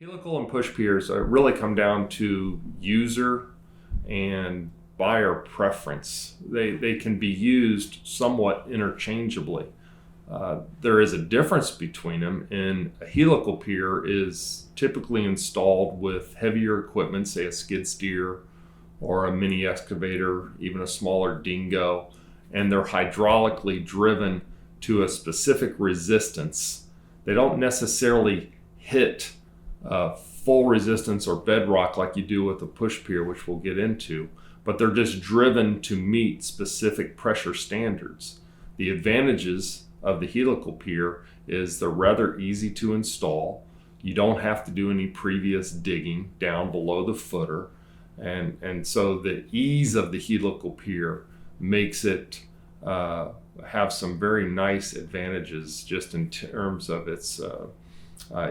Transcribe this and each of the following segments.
Helical and push piers really come down to user and buyer preference. They can be used somewhat interchangeably. There is a difference between them, and a helical pier is typically installed with heavier equipment, say a skid steer or a mini excavator, even a smaller dingo, and they're hydraulically driven to a specific resistance. They don't necessarily hit full resistance or bedrock like you do with a push pier, which we'll get into, but they're just driven to meet specific pressure standards. The advantages of the helical pier is they're rather easy to install. You don't have to do any previous digging down below the footer, and so the ease of the helical pier makes it have some very nice advantages just in terms of its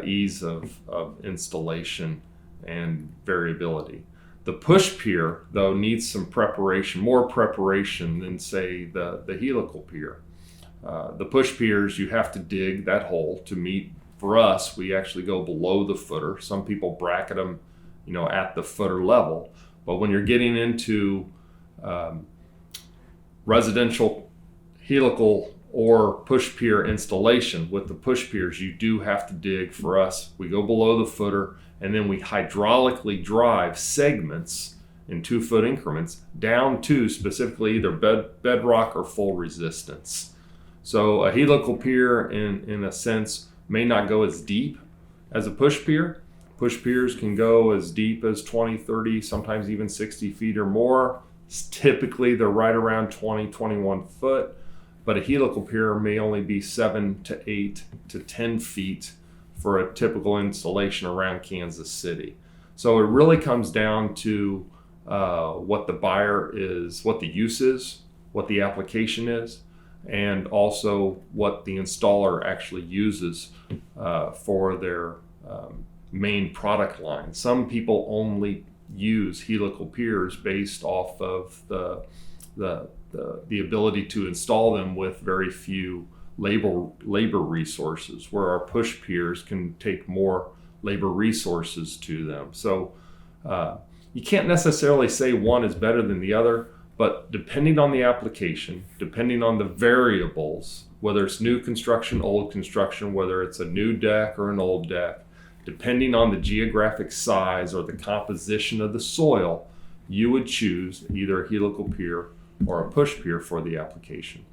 ease of installation and variability. The push pier, though, needs some preparation, more preparation than, say, the helical pier. The push piers, you have to dig that hole to meet. For us, we actually go below the footer. Some people bracket them, at the footer level. But when you're getting into residential helical or push pier installation with the push piers, you do have to dig. For us, we go below the footer, and then we hydraulically drive segments in 2-foot increments down to specifically either bedrock or full resistance. So a helical pier, in a sense, may not go as deep as a push pier. Push piers can go as deep as 20, 30, sometimes even 60 feet or more. Typically, they're right around 20, 21 foot. But a helical pier may only be 7 to 8 to 10 feet for a typical installation around Kansas City. So it really comes down to what the buyer is, what the use is, what the application is, and also what the installer actually uses for their main product line. Some people only use helical piers based off of the ability to install them with very few labor resources, where our push piers can take more labor resources to them. So you can't necessarily say one is better than the other, but depending on the application, depending on the variables, whether it's new construction, old construction, whether it's a new deck or an old deck, depending on the geographic size or the composition of the soil, you would choose either a helical pier or a push pier for the application.